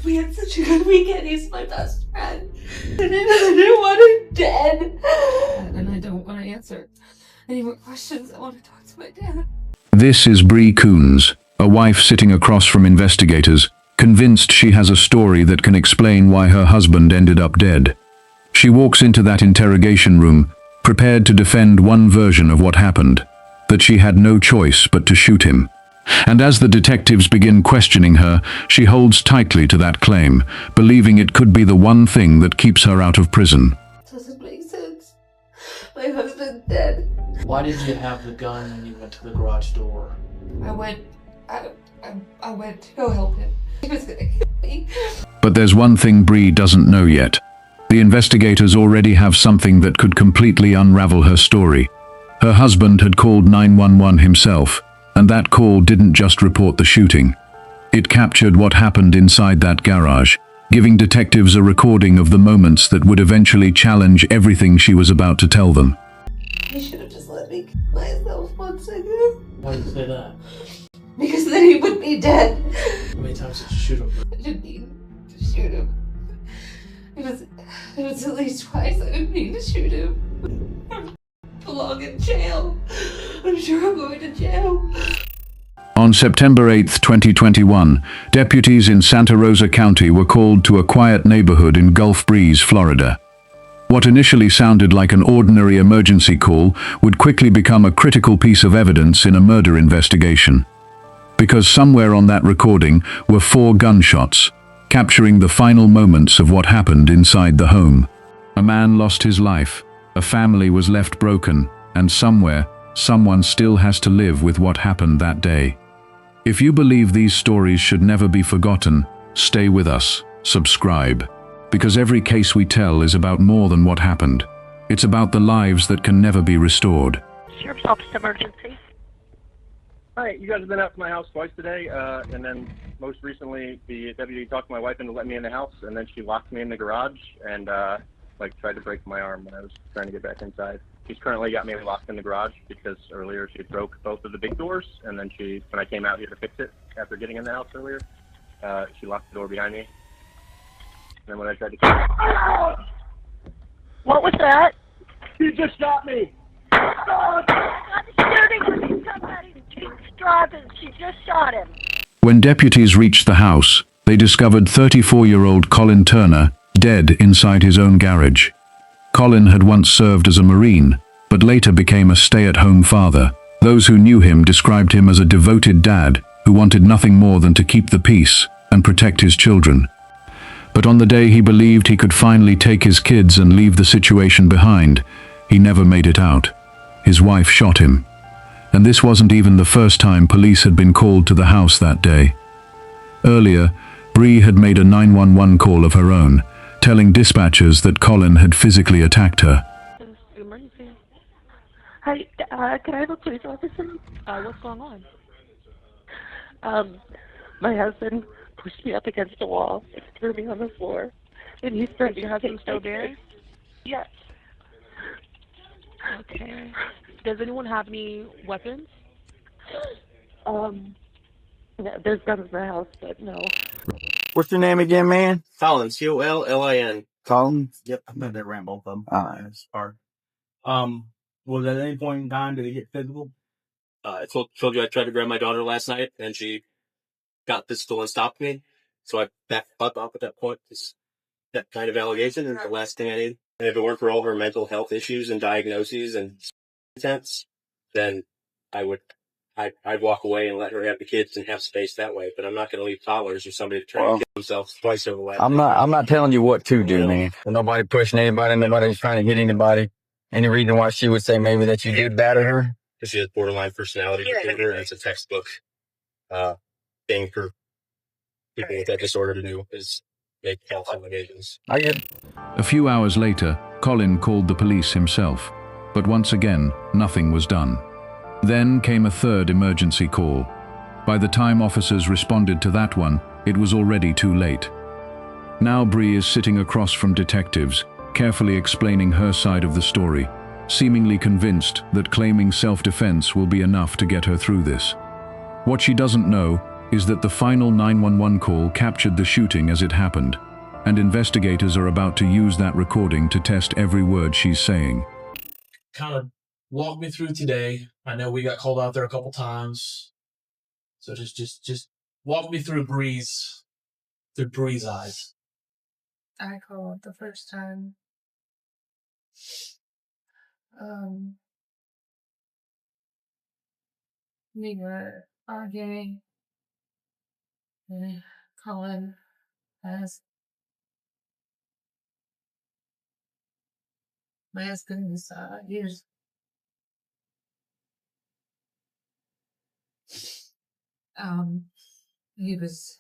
We had such a good weekend. He's my best friend. I didn't want him dead. And I don't want to answer any more questions. I want to talk to my dad. This is Bree Koons, a wife sitting across from investigators, convinced she has a story that can explain why her husband ended up dead. She walks into that interrogation room, prepared to defend one version of what happened, that she had no choice but to shoot him. And as the detectives begin questioning her, she holds tightly to that claim, believing it could be the one thing that keeps her out of prison. Doesn't make sense. My husband's dead. Why did you have the gun when you went to the garage door? I went to go help him. He was gonna kill me. But there's one thing Bree doesn't know yet. The investigators already have something that could completely unravel her story. Her husband had called 911 himself, and that call didn't just report the shooting. It captured what happened inside that garage, giving detectives a recording of the moments that would eventually challenge everything she was about to tell them. He should have just let me kill myself months ago. Why did you say that? Because then he would be dead. How many times did you shoot him? I didn't mean to shoot him. It was at least twice. I didn't mean to shoot him. I belong in jail. I'm sure I'm going to jail. On September 8, 2021, deputies in Santa Rosa County were called to a quiet neighborhood in Gulf Breeze, Florida. What initially sounded like an ordinary emergency call would quickly become a critical piece of evidence in a murder investigation. Because somewhere on that recording were 4 gunshots, capturing the final moments of what happened inside the home. A man lost his life, a family was left broken, and somewhere, someone still has to live with what happened that day. If you believe these stories should never be forgotten, stay with us, subscribe. Because every case we tell is about more than what happened. It's about the lives that can never be restored. Sheriff's Office Emergency. Hi, you guys have been out to my house twice today, and then most recently the deputy talked my wife into letting me in the house, and then she locked me in the garage and tried to break my arm when I was trying to get back inside. She's currently got me locked in the garage because earlier she broke both of the big doors, and then when I came out here to fix it after getting in the house earlier, she locked the door behind me. And then when I tried to What was that? She just shot me! Oh, shooting with somebody. She's driving. She just shot him. When deputies reached the house, they discovered 34-year-old Colin Turner dead inside his own garage. Colin had once served as a Marine, but later became a stay-at-home father. Those who knew him described him as a devoted dad who wanted nothing more than to keep the peace and protect his children. But on the day he believed he could finally take his kids and leave the situation behind, he never made it out. His wife shot him. And this wasn't even the first time police had been called to the house that day. Earlier, Bree had made a 911 call of her own, telling dispatchers that Colin had physically attacked her. Emergency. Hi, can I have a police officer? What's going on? My husband pushed me up against the wall and threw me on the floor. And he started Your husband still there? Yes. Okay. Does anyone have any weapons? There's guns in the house, but no. What's your name again, man? Colin, Collin. Colin? Yep, I bet that ran both of them. That's hard. Was at any point in time did he get physical? I told you I tried to grab my daughter last night, and she got pistol and stopped me. So I backed up at that point. That kind of allegation is the last thing I need. And if it weren't for all her mental health issues and diagnoses and intents, then I'd walk away and let her have the kids and have space that way. But I'm not going to leave toddlers or somebody to try to kill themselves twice over the last. I'm not telling you what to do, man. Nobody pushing anybody. Nobody's trying to hit anybody. Any reason why she would say maybe that you did batter her? Because she has borderline personality disorder, and it's a textbook thing for people with that disorder to do is make false allegations. I get it. A few hours later, Colin called the police himself, but once again, nothing was done. Then came a third emergency call. By the time officers responded to that one, it was already too late. Now Bree is sitting across from detectives, carefully explaining her side of the story, seemingly convinced that claiming self-defense will be enough to get her through this. What she doesn't know is that the final 911 call captured the shooting as it happened, and investigators are about to use that recording to test every word she's saying. Kind of walk me through today. I know we got called out there a couple times, so just walk me through Bree's eyes. I called the first time. We were arguing, and Colin asked my husband's years. He was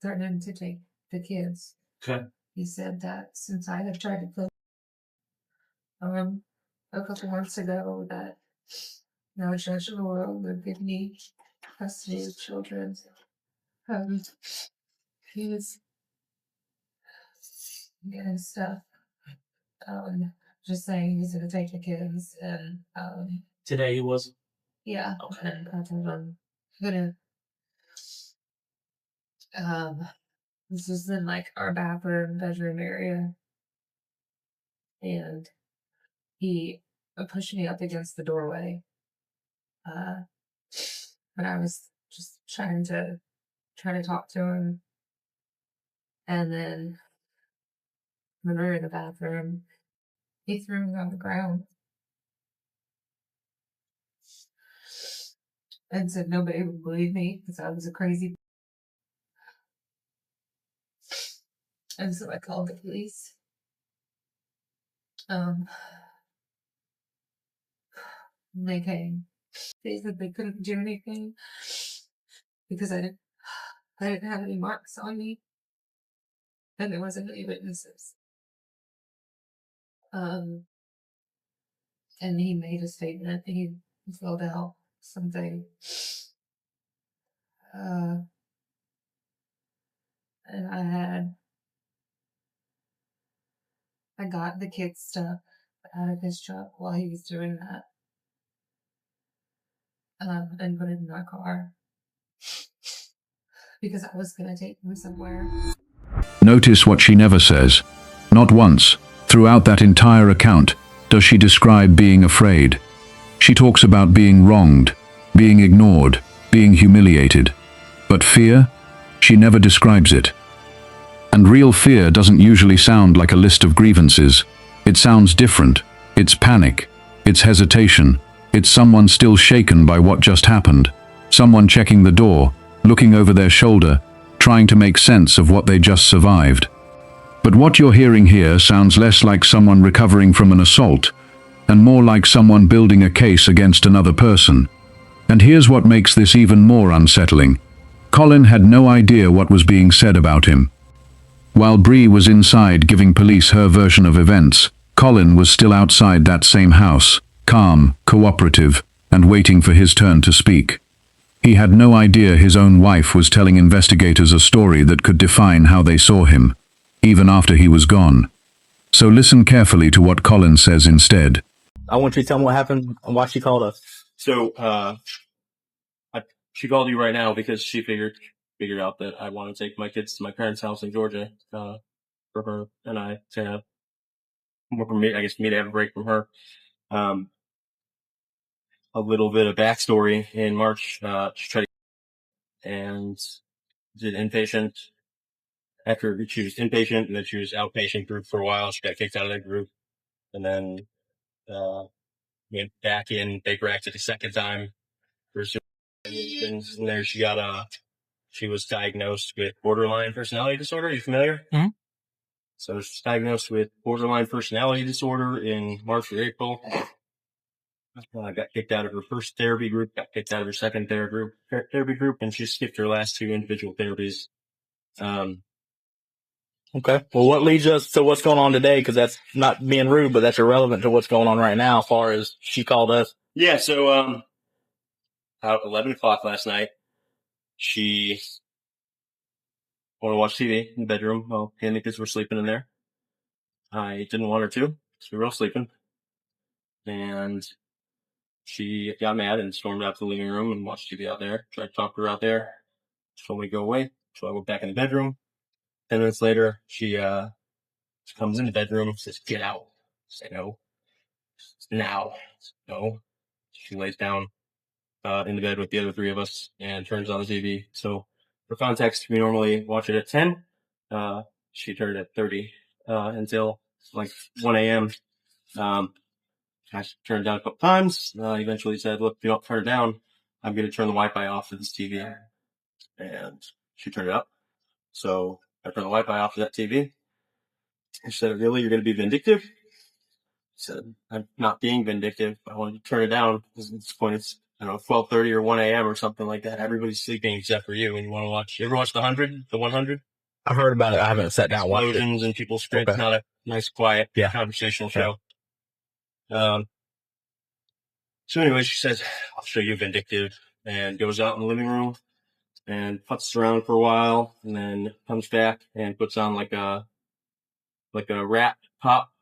threatening to take the kids. Okay. He said that since I had tried to kill a couple months ago, that no judge in the world would give me custody of children. He was getting stuff. Just saying he's gonna take the kids, and Today he was. yeah, Okay. and I told him gonna this is in like our bedroom area, and he pushed me up against the doorway. But I was just trying to talk to him, and then when we were in the bathroom, he threw me on the ground and said nobody would believe me because I was a crazy. And so I called the police. They came. They said they couldn't do anything because I didn't have any marks on me, and there wasn't any witnesses. And he made a statement. He filled out something. And I got the kids' stuff out of his truck while he was doing that. And put it in my car. Because I was gonna take him somewhere. Notice what she never says. Not once, throughout that entire account, does she describe being afraid. She talks about being wronged, being ignored, being humiliated. But fear? She never describes it. And real fear doesn't usually sound like a list of grievances. It sounds different. It's panic. It's hesitation. It's someone still shaken by what just happened. Someone checking the door, looking over their shoulder, trying to make sense of what they just survived. But what you're hearing here sounds less like someone recovering from an assault, and more like someone building a case against another person. And here's what makes this even more unsettling. Colin had no idea what was being said about him. While Bree was inside giving police her version of events, Colin was still outside that same house, calm, cooperative, and waiting for his turn to speak. He had no idea his own wife was telling investigators a story that could define how they saw him, even after he was gone. So listen carefully to what Colin says instead. I want you to tell me what happened and why she called us. So, she called you right now because she figured out that I want to take my kids to my parents' house in Georgia, for her and I to have more for me, I guess me to have a break from her. A little bit of backstory. In March, she tried and did inpatient. After she was inpatient, and then she was outpatient group for a while. She got kicked out of that group, and then went back in Baker Acted the second time. And there she was diagnosed with borderline personality disorder. Are you familiar? Mm-hmm. So she's diagnosed with borderline personality disorder in March or April. Got kicked out of her first therapy group, got kicked out of her second therapy group, and she skipped her last two individual therapies. Okay. Well, what leads us to what's going on today? Because that's not being rude, but that's irrelevant to what's going on right now as far as she called us. Yeah, so about 11 o'clock last night, she wanted to watch TV in the bedroom while me and the kids were sleeping in there. I didn't want her to, because we were all sleeping. And she got mad and stormed out to the living room and watched TV out there. Tried to talk to her out there. told me to go away. So I went back in the bedroom. 10 minutes later, she comes in the bedroom, says, "Get out." I say, "No." "Now." "No." She lays down in the bed with the other three of us and turns on the TV. So for context, we normally watch it at 10. She turned it at 30 until like 1 a.m. I turned it down a couple times. Eventually said, "Look, if you don't turn it down, I'm going to turn the Wi-Fi off of this TV." And she turned it up. So I turned the Wi-Fi off of that TV. She said, "Really? You're going to be vindictive?" I said, "I'm not being vindictive. I wanted to turn it down because at this point it's, I don't know, 12:30 or 1 a.m. or something like that. Everybody's sleeping except for you. And you want to watch, you ever watch the 100? I've heard about it. I haven't sat down and watched it. Explosions and people screaming. Okay. It's not a nice, quiet, Yeah. conversational show. So anyway, she says, "I'll show you vindictive," and goes out in the living room and puts around for a while and then comes back and puts on like a rap pop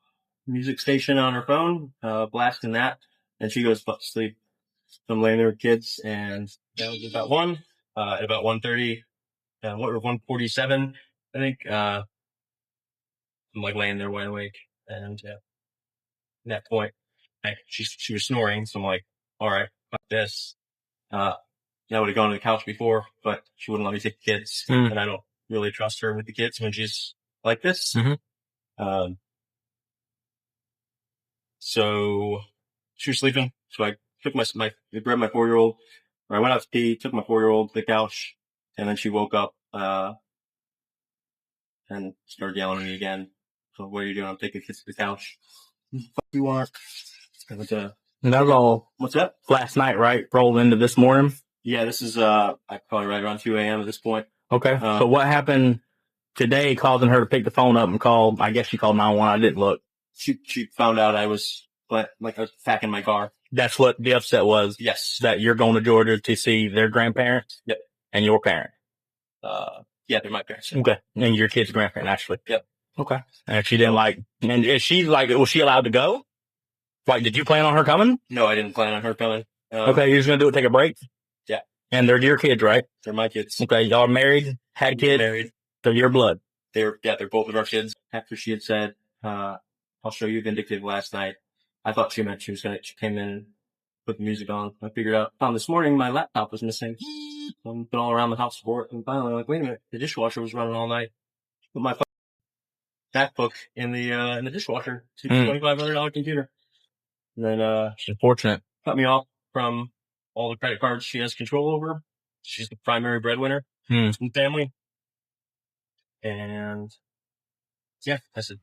music station on her phone, blasting that. And she goes to sleep. So I'm laying there with kids, and that was about 1. At about 1:30, 1:47, I think, I'm like laying there wide awake. And at that point, she was snoring. So I'm like, all right, fuck this. I would have gone to the couch before, but she wouldn't let me take the kids. And I don't really trust her with the kids when she's like this. Mm-hmm. So she was sleeping. So I took I grabbed my 4-year-old, or I went out to pee, took my 4-year-old to the couch, and then she woke up, and started yelling at me again. So, "What are you doing?" "I'm taking the kids to the couch." "What the fuck you want?" And that was all. What's that? Last night, right? Rolled into this morning. Yeah, this is, I probably right around 2 a.m. at this point. Okay. So what happened today causing her to pick the phone up and call? I guess she called 911. I didn't look. She found out I was like packing my car. That's what the upset was. Yes. That you're going to Georgia to see their grandparents. Yep. And your parent. Yeah, they're my parents. Okay. And your kid's grandparent, actually. Yep. Okay. And she didn't and is she was she allowed to go? Like, did you plan on her coming? No, I didn't plan on her coming. Okay, you're just going to do it, take a break? Yeah. And they're your kids, right? They're my kids. Okay, y'all are married, had kids? Married. They're your blood. They're both of our kids. After she had said, "I'll show you vindictive" last night, I thought she meant she came in and put the music on. I found this morning my laptop was missing. So I'm been all around the house for it. And finally, I'm like, wait a minute, the dishwasher was running all night. Put my MacBook in the dishwasher. $2,500 computer. And then, She's fortunate. Cut me off from all the credit cards she has control over. She's the primary breadwinner in the family. And yeah, that's it.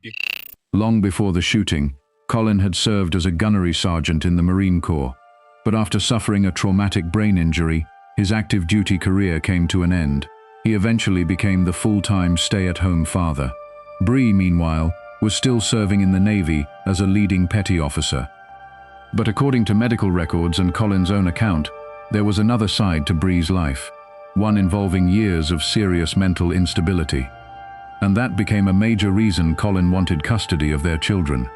Long before the shooting, Colin had served as a gunnery sergeant in the Marine Corps. But after suffering a traumatic brain injury, his active duty career came to an end. He eventually became the full-time stay-at-home father. Bree, meanwhile, was still serving in the Navy as a leading petty officer. But according to medical records and Colin's own account, there was another side to Bree's life, one involving years of serious mental instability. And that became a major reason Colin wanted custody of their children.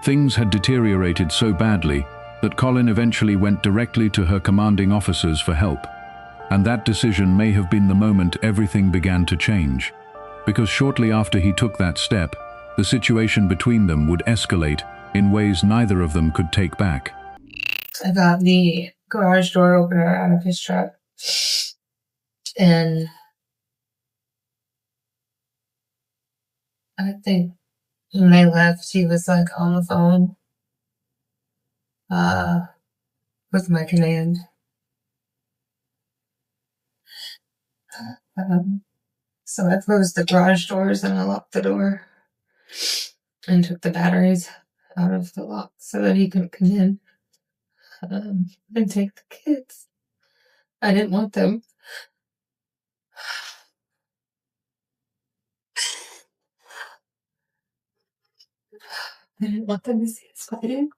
Things had deteriorated so badly that Colin eventually went directly to her commanding officers for help. And that decision may have been the moment everything began to change. Because shortly after he took that step, the situation between them would escalate in ways neither of them could take back. I got the garage door opener out of his truck. And I think when I left, he was like on the phone with my command. So I closed the garage doors and I locked the door and took the batteries out of the lock so that he couldn't come in and take the kids. I didn't want them. I didn't want them to see us fighting.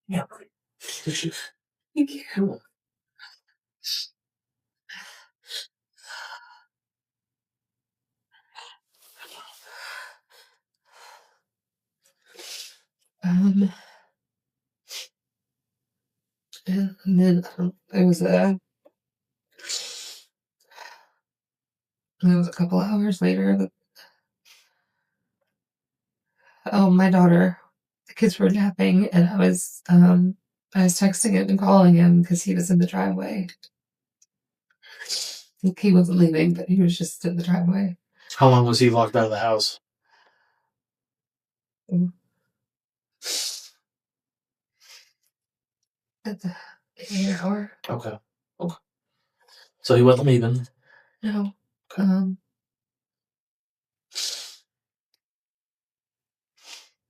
Yeah. Thank you. And then there was And it was a couple hours later. My daughter, the kids were napping, and I was texting him and calling him because he was in the driveway. He wasn't leaving, but he was just in the driveway. How long was he locked out of the house? An hour. Okay. So he wasn't leaving? No.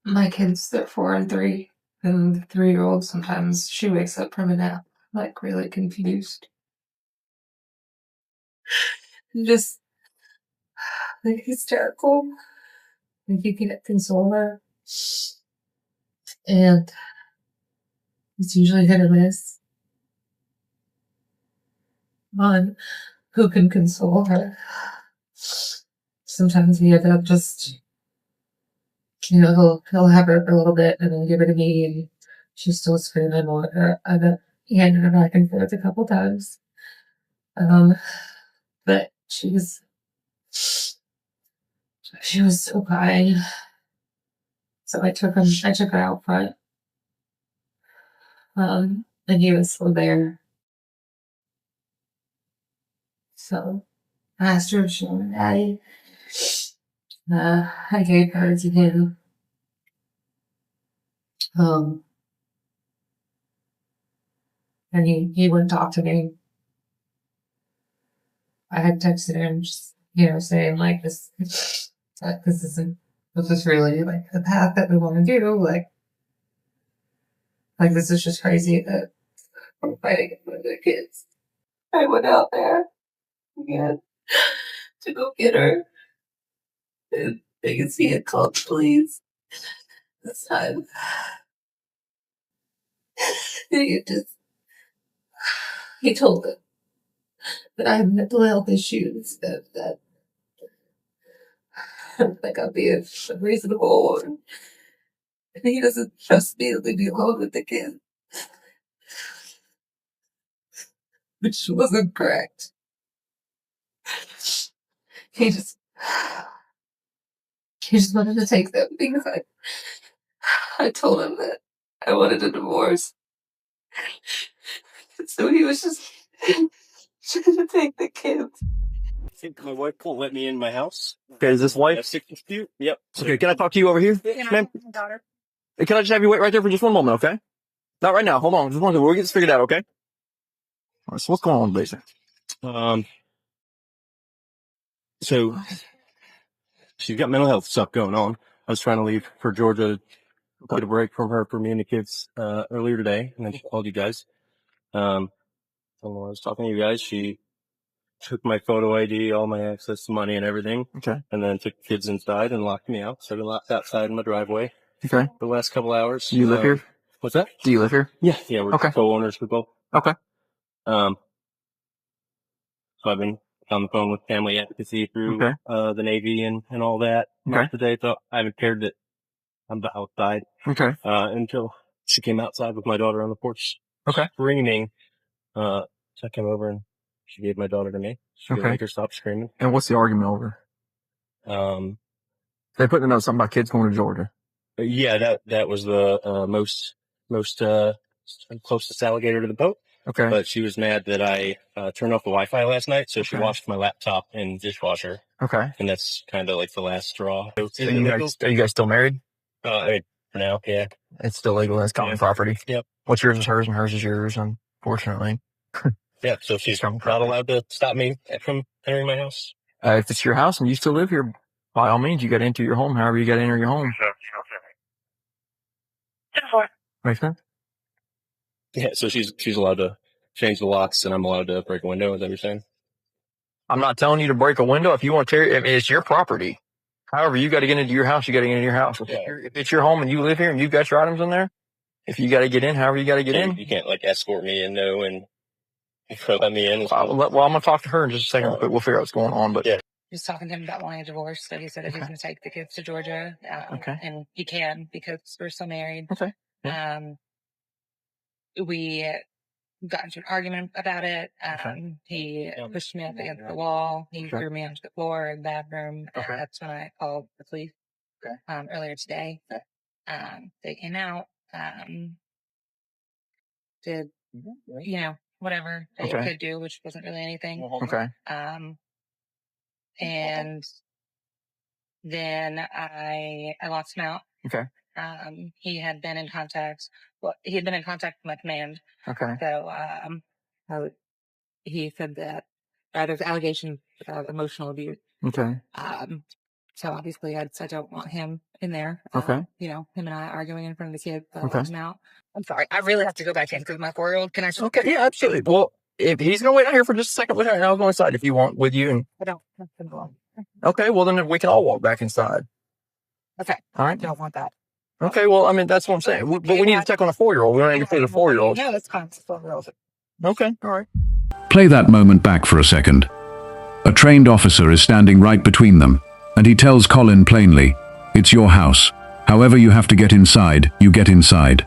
My kids, they're 4 and 3. And the 3-year-old, sometimes she wakes up from a nap, like really confused. Just like hysterical. Like you can't console her. And it's usually hit or miss on who can console her. Sometimes we end up just, he'll have her for a little bit and then give her to me, and she's still screaming, or I've handed her back and forth a couple times. But she was so crying. So I took her out front. And he was still there. So I asked her if she wanted Daddy. I gave her to him. And he wouldn't talk to me. I had texted him, just, saying like this is really like the path that we want to do. Like this is just crazy that we're fighting for the kids. I went out there again to go get her. And they could see it called police this time. He told them that I have mental health issues, that I don't think I'm being reasonable, and he doesn't trust me to leave me alone with the kids. Which wasn't correct. He just wanted to take them because I told him that I wanted a divorce. So he was just trying to take the kids. I think my wife won't let me in my house. Okay, is this wife? Dispute? Yep. Okay, can I talk to you over here? Ma'am? Daughter. Hey, can I just have you wait right there for just one moment, okay? Not right now. Hold on. Just one second. We'll get this figured out, okay? All right, so what's going on, Blazer? So she's got mental health stuff going on. I was trying to leave for Georgia to get a break from her for me and the kids earlier today, and then she called you guys. I was talking to you guys. She took my photo ID, all my access to money and everything. Okay. And then took the kids inside and locked me out. So I've been locked outside in my driveway Okay. for the last couple hours. Do you live here? What's that? Do you live here? Yeah, we're Okay. co-owners with both. Okay. So I've been on the phone with family advocacy through the Navy and all that most of the day. So I haven't cared that I'm outside. Okay. Until she came outside with my daughter on the porch. Okay. Screaming. So I came over and she gave my daughter to me. She didn't make her stop screaming. And what's the argument over? They put in a note something about kids going to Georgia. Yeah, that was the most closest alligator to the boat. Okay. But she was mad that I turned off the Wi-Fi last night, so she washed my laptop and dishwasher. Okay. And that's kind of like the last straw. So are you guys still married? For now, yeah. It's still legal as common property. Yep. What's yours is hers and hers is yours, unfortunately. Yeah, so she's not allowed to stop me from entering my house? If it's your house and you still live here, by all means, you got to enter your home however you got to enter your home. Makes sense? Yeah, so she's allowed to change the locks and I'm allowed to break a window, is that what you're saying? I'm not telling you to break a window. If you want to tear it, it's your property. However, you got to get into your house, you got to get into your house. If it's your home and you live here and you've got your items in there, if you got to get in, however you got to get in. You can't, escort me in, no, and let me in. Well, I'm going to talk to her in just a second, but we'll figure out what's going on. But He was talking to him about wanting a divorce, so he said if he's going to take the kids to Georgia, and he can because we're still married. Okay. We got into an argument about it. Okay. He pushed me up against the wall. He Okay. threw me onto the floor in the bathroom. Okay. And that's when I called the police. Okay. Earlier today. Okay. They came out. Did whatever they Okay. could do, which wasn't really anything. Okay. And then I locked him out. Okay. He had been in contact. Well, he had been in contact with my command. Okay. So he said that there's allegations of emotional abuse. Okay. So obviously I don't want him in there. Okay. Him and I arguing in front of the kids. So I Okay. locked him out. I'm sorry. I really have to go back in because my 4-year-old. Can I? Okay. Yeah, absolutely. Well, if he's gonna wait out here for just a second with her, and I'll go inside if you want with you. And I don't. Have to go. okay, well then we can all walk back inside. Okay. All right. Don't want that. Okay. Well, I mean that's what I'm saying. But we need to check on a 4-year-old. We don't need to put a 4-year-old. No, that's fine. It's a 4-year-old. Okay. All right. Play that moment back for a second. A trained officer is standing right between them, and he tells Colin plainly, "It's your house. However you have to get inside, you get inside."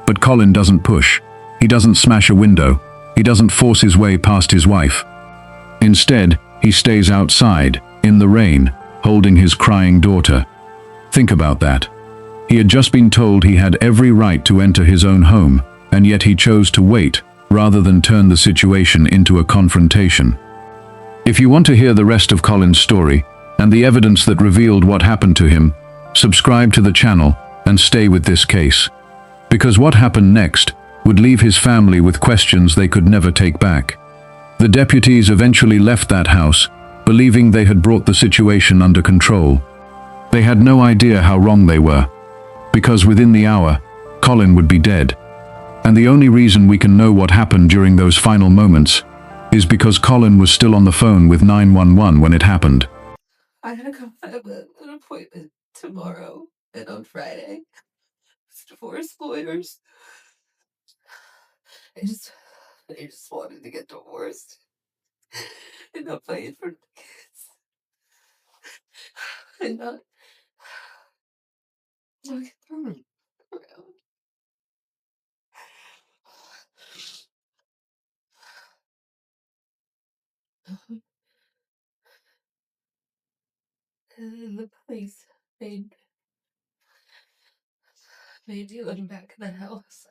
But Colin doesn't push. He doesn't smash a window. He doesn't force his way past his wife. Instead, he stays outside, in the rain, holding his crying daughter. Think about that. He had just been told he had every right to enter his own home, and yet he chose to wait, rather than turn the situation into a confrontation. If you want to hear the rest of Colin's story, and the evidence that revealed what happened to him, subscribe to the channel and stay with this case. Because what happened next would leave his family with questions they could never take back. The deputies eventually left that house, believing they had brought the situation under control. They had no idea how wrong they were, because within the hour, Colin would be dead. And the only reason we can know what happened during those final moments is because Colin was still on the phone with 911 when it happened. I had an appointment tomorrow and on Friday. It's divorce lawyers. I just wanted to get divorced and not play in front of the kids. And not get thrown around. And the police made me let him back in the house.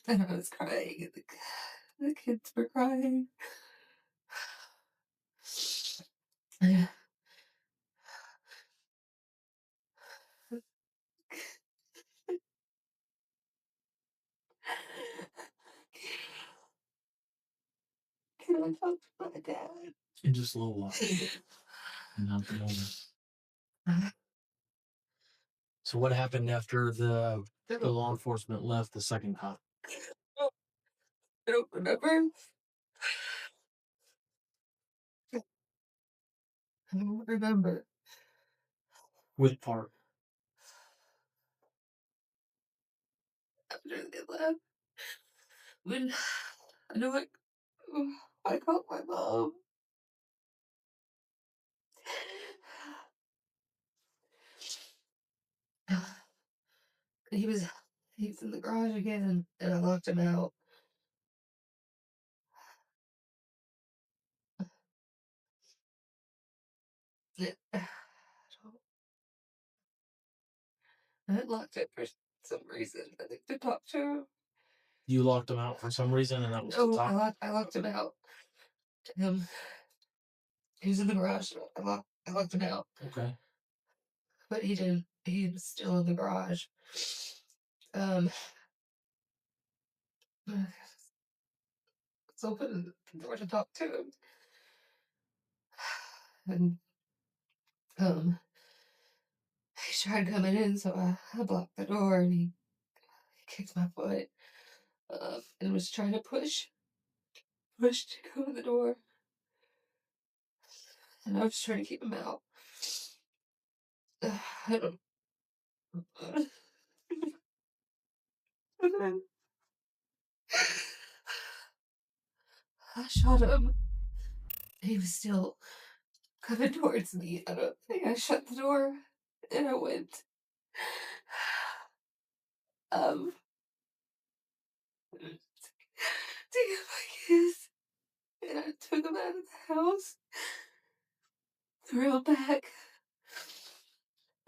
And I was crying, and the kids were crying. I Can I talk to my dad? In just a little while. Not the moment. So what happened after the law enforcement left the second time? I don't remember. I don't remember. Which part? After they left, when I know I called my mom. He was in the garage again, and I locked him out. I had locked it for some reason. I think to talk to him. You locked him out for some reason, and that was the top. I locked him out. He was in the garage. I locked him out. Okay. But he didn't. He was still in the garage. So I opened the door to talk to him. And he tried coming in, so I blocked the door, and he kicked my foot. And was trying to push to go in the door. And I was trying to keep him out. I don't. And then I shot him. he was still coming towards me. I don't think I shut the door, and I went to get my kids, and I took them out of the house, threw them back,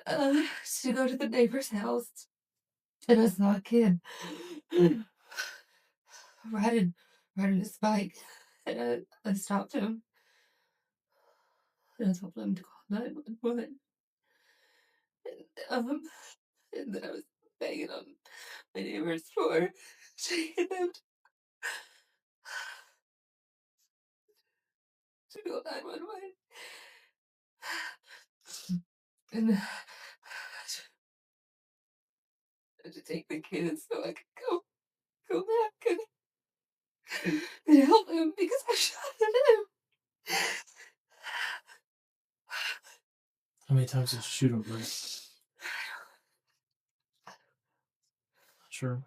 to go to the neighbor's house, and I saw a kid riding his bike, and I stopped him, and I told him to call 911, and then I was banging on my neighbor's door, shaking them to go 911, and to take the kids so I could go back and help him because I shot at him. How many times did you shoot him, Bree? Sure.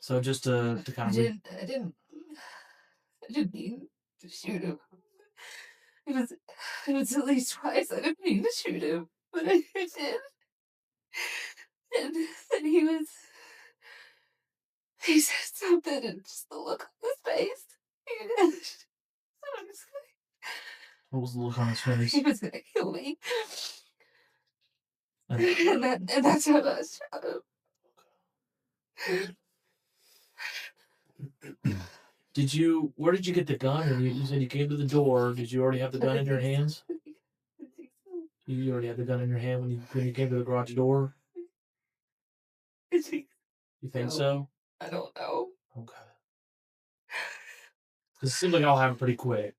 So just to kind of I didn't mean to shoot him. It was at least twice. I didn't mean to shoot him, but I did. And then he said something, and just the look on his face. what was the look on his face? He was gonna kill me. And that's how I shot him. Where did you get the gun? And you said you came to the door. Did you already have the gun in your hands? You already had the gun in your hand when you came to the garage door? You think so? I don't know. Okay. Because it seems like it all happened pretty quick.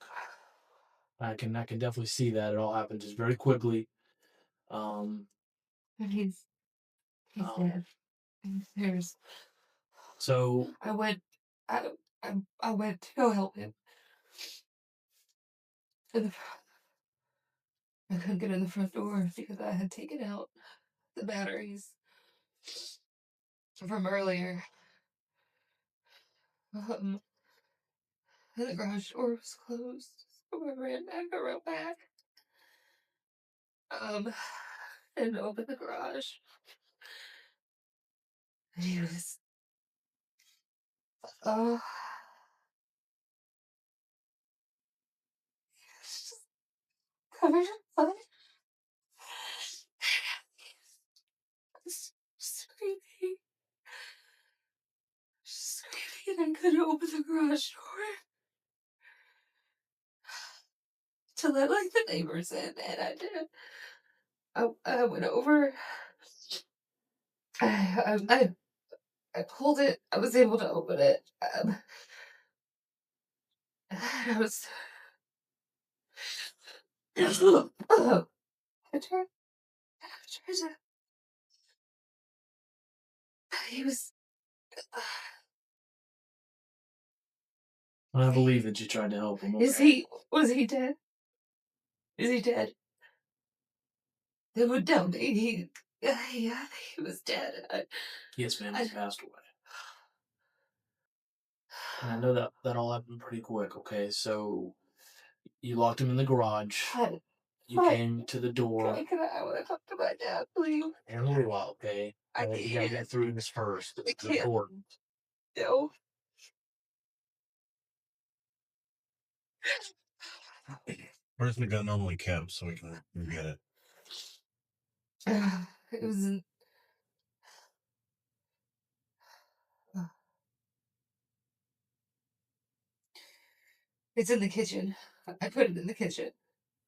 I can definitely see that it all happened just very quickly. And he's dead. And so I went to go help him. And I couldn't get in the front door because I had taken out the batteries from earlier. And the garage door was closed, so I ran back. And opened the garage. And he was, just covered in blood. Screaming, and I couldn't open the garage door to let the neighbors in, and I did. I went over. I pulled it. I was able to open it. I was. I tried to. He was. I believe that you tried to help him. Was he dead? Is he dead? They would tell me he was dead. Yes, ma'am, he passed away. And I know that all happened pretty quick, okay? So you locked him in the garage. You came to the door. I want to talk to my dad, please. And a little while, okay? You gotta get through this first. It's important. No. Where's the gun normally kept so we can get it? It was in. It's in the kitchen. I put it in the kitchen.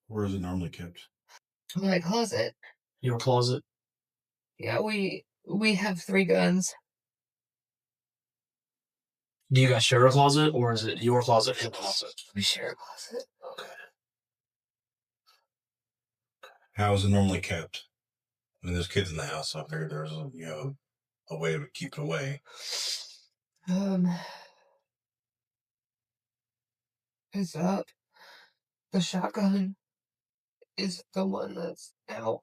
Where is it normally kept? My closet. Your closet? Yeah, we have 3 guns. Do you guys share a closet, or is it your closet, his closet? We share a closet. Okay. How is it normally kept? I mean, there's kids in the house. I figured there's a way to keep it away. It's up. The shotgun is the one that's out.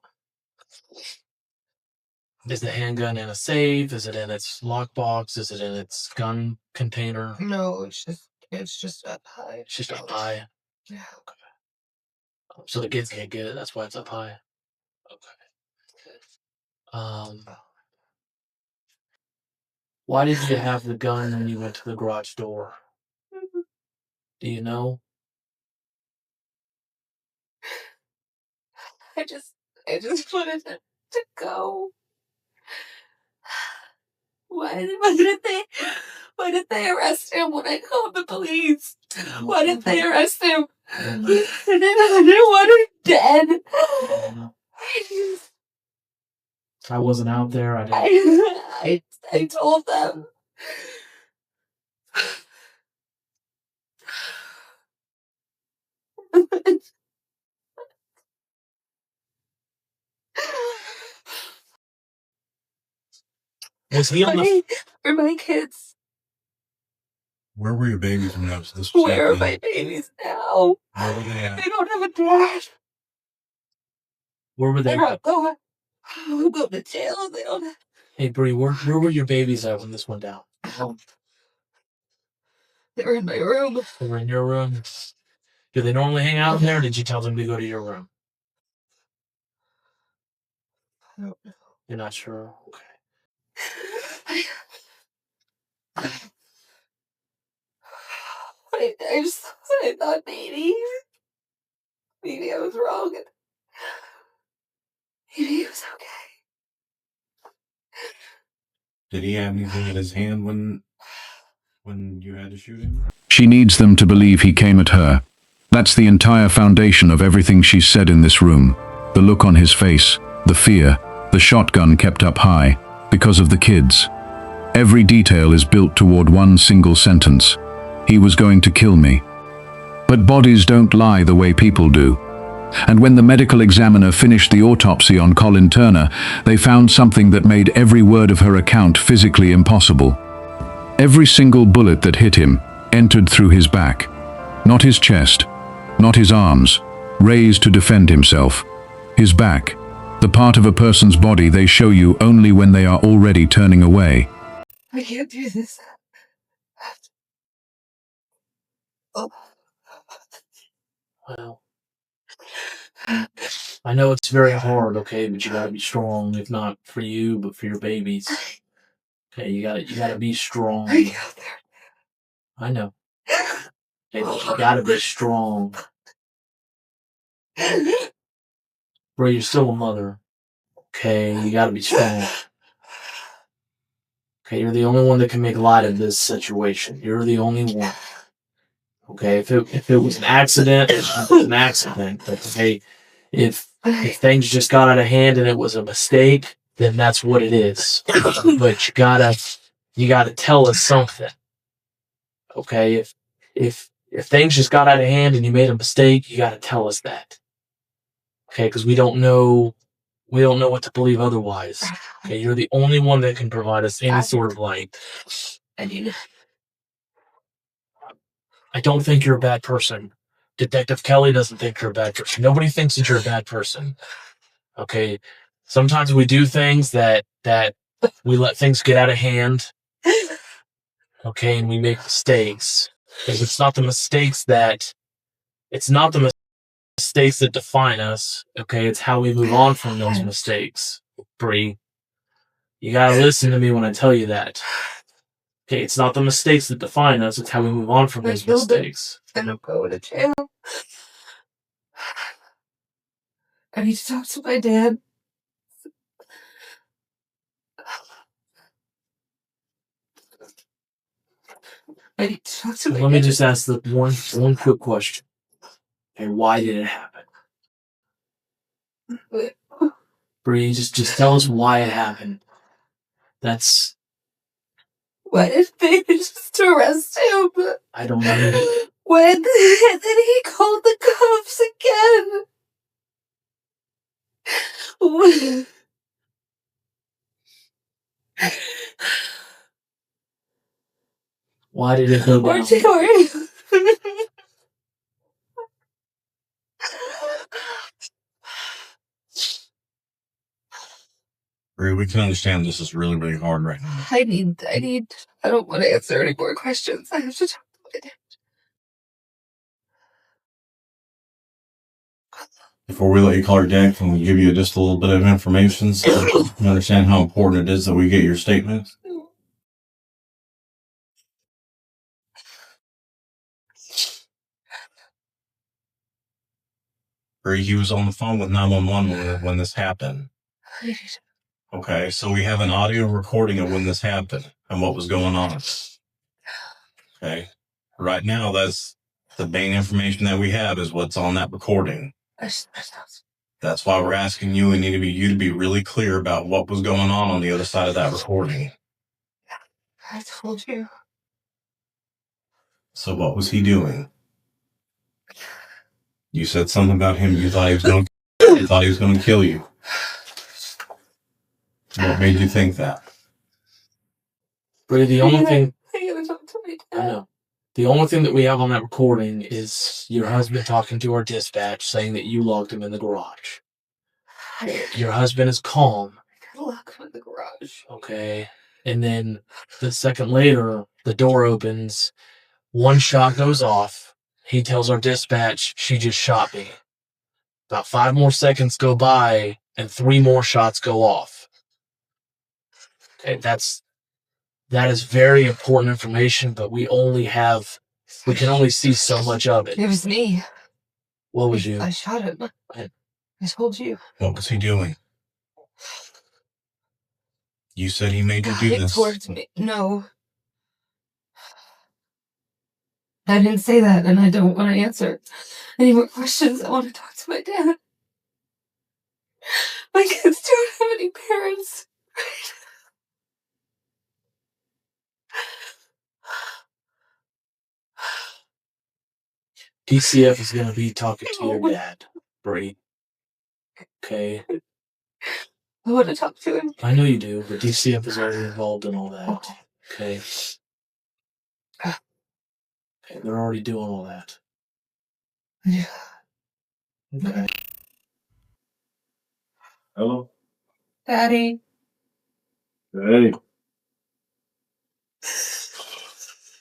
Is the handgun in a safe? Is it in its lockbox? Is it in its gun container? No, it's just up high. It's just up high. Yeah. So the kids can't get it. That's why it's up high. Okay. Why did you have the gun when you went to the garage door? Do you know? I just wanted to go. Why did they arrest him when I called the police? Why did they arrest him? I didn't want him dead. I wasn't out there. I told them. Was he on the? For my kids. Where were your babies when that was this? Where are my babies now? Where were they at? They don't have a dad. Where were they? They're going to jail. They don't have. Hey, Bree, where were your babies at when this went down? They were in my room. They were in your room. Do they normally hang out in there, or did you tell them to go to your room? I don't know. You're not sure? Okay. I thought maybe I was wrong. Maybe it was okay. Did he have anything in his hand when you had to shoot him? She needs them to believe he came at her. That's the entire foundation of everything she's said in this room. The look on his face, the fear, the shotgun kept up high, because of the kids. Every detail is built toward one single sentence. He was going to kill me. But bodies don't lie the way people do. And when the medical examiner finished the autopsy on Colin Turner, they found something that made every word of her account physically impossible. Every single bullet that hit him entered through his back. Not his chest, not his arms, raised to defend himself. His back, the part of a person's body they show you only when they are already turning away. I can't do this. Oh. Well, I know it's very hard, okay, but you gotta be strong, if not for you, but for your babies. Okay, you gotta be strong. I know. Okay, you gotta be strong. Bro, you're still a mother. Okay, you gotta be strong. Okay, you're the only one that can make light of this situation. You're the only one. Okay, if it was an accident, it was an accident. But okay, if things just got out of hand and it was a mistake, then that's what it is. But you gotta tell us something. Okay, if things just got out of hand and you made a mistake, you gotta tell us that. Okay, because we don't know what to believe otherwise. Okay, you're the only one that can provide us any sort of light. I don't think you're a bad person. Detective Kelly doesn't think you're a bad person. Nobody thinks that you're a bad person. Okay, sometimes we do things that we let things get out of hand. Okay, and we make mistakes. It's not the mistakes that define us. Okay, it's how we move on from those mistakes. Bree, you gotta listen to me when I tell you that. Okay, it's not the mistakes that define us, it's how we move on from those mistakes. And I'm going to jail. I need to talk to my dad. I need to talk to my dad. Let me just ask the one quick question. Okay, why did it happen? Bree, just tell us why it happened. That's... Why did they just arrest him? I don't know. When? And then he called the cops again. Why did it go down? Bree, we can understand this is really, really hard right now. I don't want to answer any more questions. I have to talk to my dad. Before we let you call her dad, can we give you just a little bit of information so you understand how important it is that we get your statement? Bree, he was on the phone with 911 when this happened. Okay, so we have an audio recording of when this happened and what was going on. Okay, right now that's the main information that we have is what's on that recording. That's why we're asking you. We need you to be really clear about what was going on the other side of that recording. I told you. So what was he doing? You said something about him. You thought he was going to kill you. What made you think that? Bree, the only thing I gotta talk to my I dad. know. The only thing that we have on that recording is your husband talking to our dispatch saying that you locked him in the garage. Your husband is calm. I gotta lock him in the garage. Okay. And then the second later, the door opens. One shot goes off. He tells our dispatch, she just shot me. About 5 more seconds go by, and 3 more shots go off. Okay, that is very important information, but we can only see so much of it. It was me. What was you? I shot him. I told you. What was he doing? You said he made you do Coming this. towards me. No. I didn't say that, and I don't want to answer any more questions. I want to talk to my dad. My kids don't have any parents. DCF is going to be talking to your dad, Bree. Okay. I want to talk to him. I know you do, but DCF is already involved in all that. Okay. Okay, they're already doing all that. Yeah. Okay. Hello? Daddy. Hey.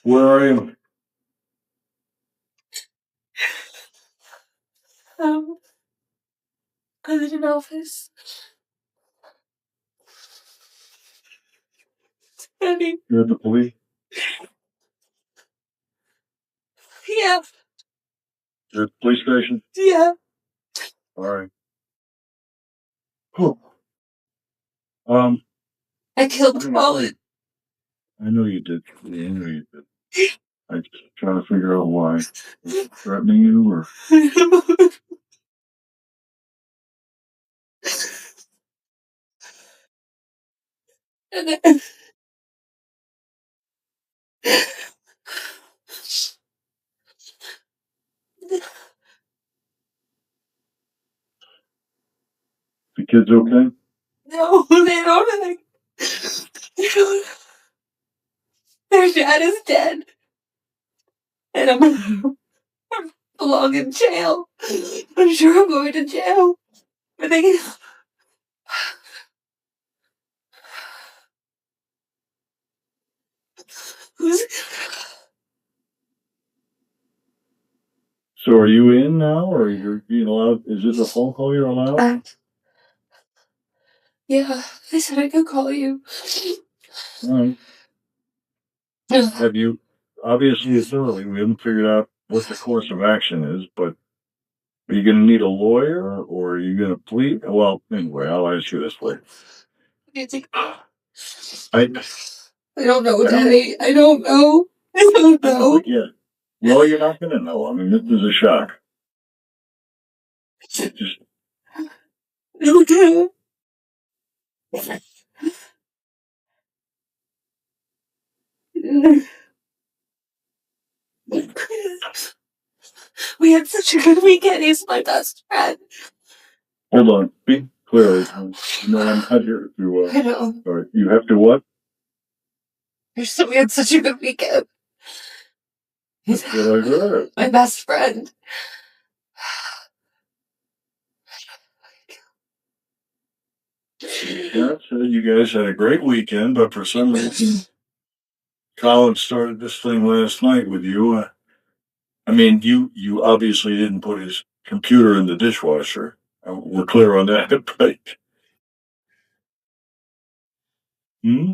Where are you? I'm in an office. Daddy. You're at the police? Yeah. You're at the police station? Yeah. All right. Oh. I killed Colin. I know you did. Yeah, I know you did. I'm just trying to figure out why. Was he threatening you or? And then... The kids okay? No, they don't. Their dad is dead. And I belong in jail. I'm sure I'm going to jail. But they... So are you in now or you're being allowed? Is this a phone call you're allowed? Yeah, they said I could call you. All right. Have you, obviously it's early, we haven't figured out what the course of action is, but are you going to need a lawyer or are you going to plead? Well, anyway, I'll ask you this way. I don't know, Daddy. I don't know. I don't know. Yeah. Well, you're not going to know. I mean, this is a shock. Just Okay. We had such a good weekend. He's my best friend. hold on. Speak clearly. No, I'm not here to. I know. All right. You have to what? We had such a good weekend. He's That's what I heard. my best friend. Yeah, said you guys had a great weekend, but for some reason, Colin started this thing last night with you. I mean, you obviously didn't put his computer in the dishwasher. We're clear on that, right? Hmm?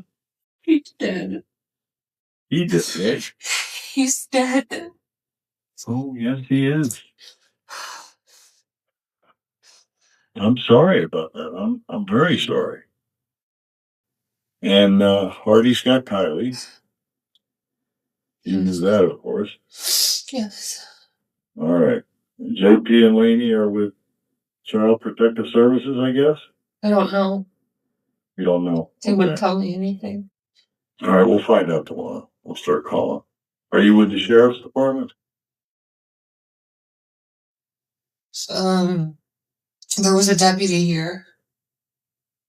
He's dead. He just did. He's dead. Oh, yes, he is. I'm sorry about that. I'm very sorry. And Hardy's got Kylie. You knew that, of course. Yes. All right. JP and Laney are with Child Protective Services, I guess? I don't know. You don't know. He wouldn't tell me anything. All right, we'll find out tomorrow. We'll start calling. Are you with the Sheriff's Department? There was a deputy here.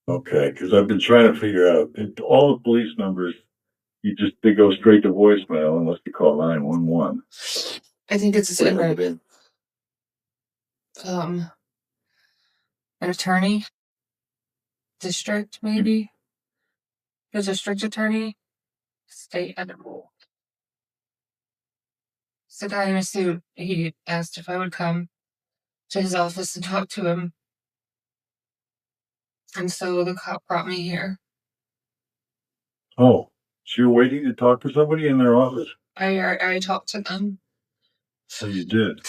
Okay, because I've been trying to figure out all the police numbers. They go straight to voicemail unless you call 911. I think it's in an attorney district, maybe. The district attorney, state edible. It's the guy in a suit. He asked if I would come to his office and talk to him. And so the cop brought me here. Oh, so you're waiting to talk to somebody in their office? I talked to them. So you did?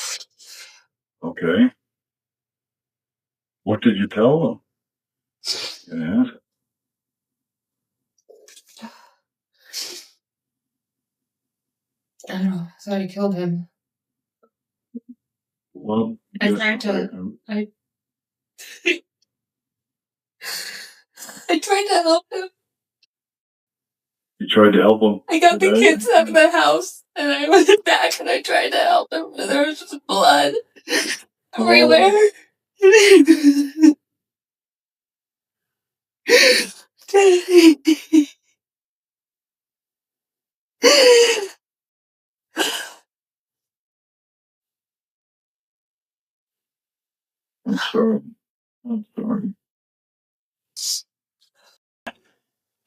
Okay. What did you tell them? Yeah. I don't know. I thought he killed him. Well, I tried to. I tried to help him. You tried to help him? I got the kids out of the house, and I went back and I tried to help him, and there was just blood everywhere. I'm sorry. I'm sorry.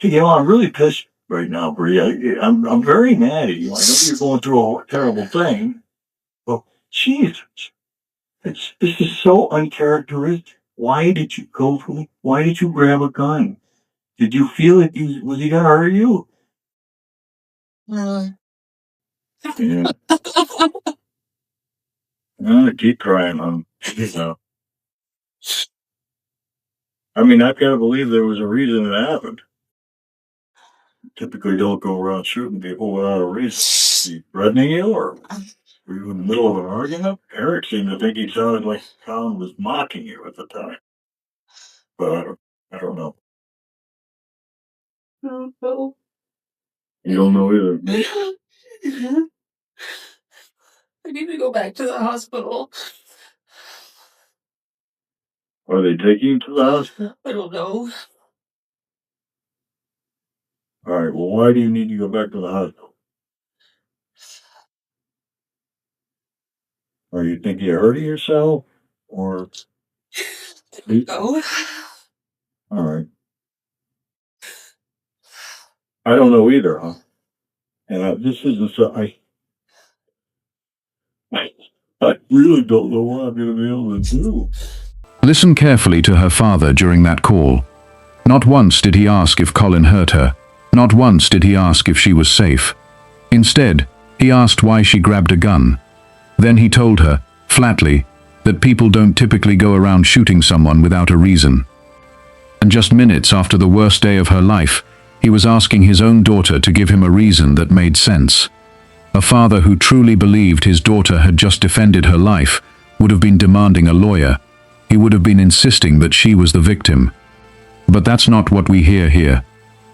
I'm really pissed right now, Bree. I'm very mad at you. I know you're going through a terrible thing, but Jesus, this is so uncharacteristic. Why did you go for me? Why did you grab a gun? Did you feel like was he gonna hurt you? Yeah. Keep crying, hon. I mean, I've got to believe there was a reason it happened. Typically don't go around shooting people without a reason. Is he threatening you, or were you in the middle of an argument? Eric seemed to think he sounded like Colin was mocking you at the time. But I don't know. I don't know. You don't know either. I need to go back to the hospital. Are they taking you to the hospital? I don't know. All right, well, why do you need to go back to the hospital? Are you thinking you're hurting yourself, or... No. All right. I don't know either, huh? And this isn't so... I really don't know what I'm going to be able to do. Listen carefully to her father during that call. Not once did he ask if Colin hurt her. Not once did he ask if she was safe. Instead, he asked why she grabbed a gun. Then he told her, flatly, that people don't typically go around shooting someone without a reason. And just minutes after the worst day of her life, he was asking his own daughter to give him a reason that made sense. A father who truly believed his daughter had just defended her life would have been demanding a lawyer. He would have been insisting that she was the victim. But that's not what we hear here.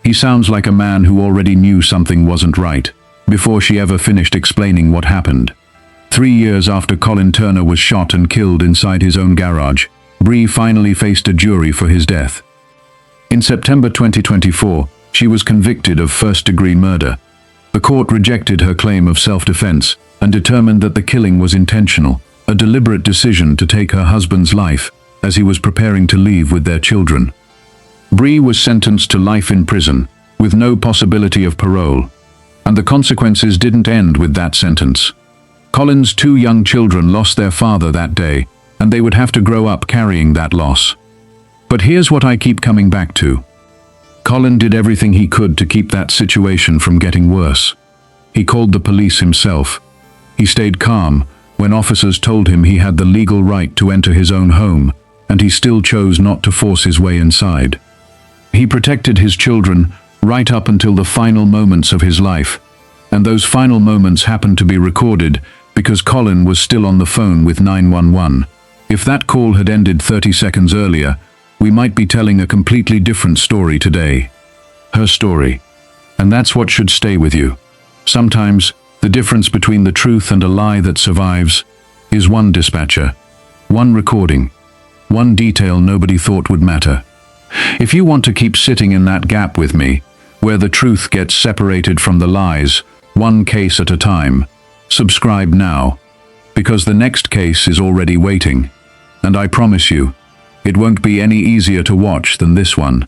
He sounds like a man who already knew something wasn't right, before she ever finished explaining what happened. 3 years after Colin Turner was shot and killed inside his own garage, Bree finally faced a jury for his death. In September 2024, she was convicted of first-degree murder. The court rejected her claim of self-defense and determined that the killing was intentional, a deliberate decision to take her husband's life as he was preparing to leave with their children. Bree was sentenced to life in prison, with no possibility of parole, and the consequences didn't end with that sentence. Colin's 2 young children lost their father that day, and they would have to grow up carrying that loss. But here's what I keep coming back to. Colin did everything he could to keep that situation from getting worse. He called the police himself. He stayed calm when officers told him he had the legal right to enter his own home, and he still chose not to force his way inside. He protected his children right up until the final moments of his life, and those final moments happened to be recorded because Colin was still on the phone with 911. If that call had ended 30 seconds earlier, we might be telling a completely different story today. Her story. And that's what should stay with you. Sometimes, the difference between the truth and a lie that survives is one dispatcher, one recording, one detail nobody thought would matter. If you want to keep sitting in that gap with me, where the truth gets separated from the lies, one case at a time, subscribe now, because the next case is already waiting, and I promise you, it won't be any easier to watch than this one.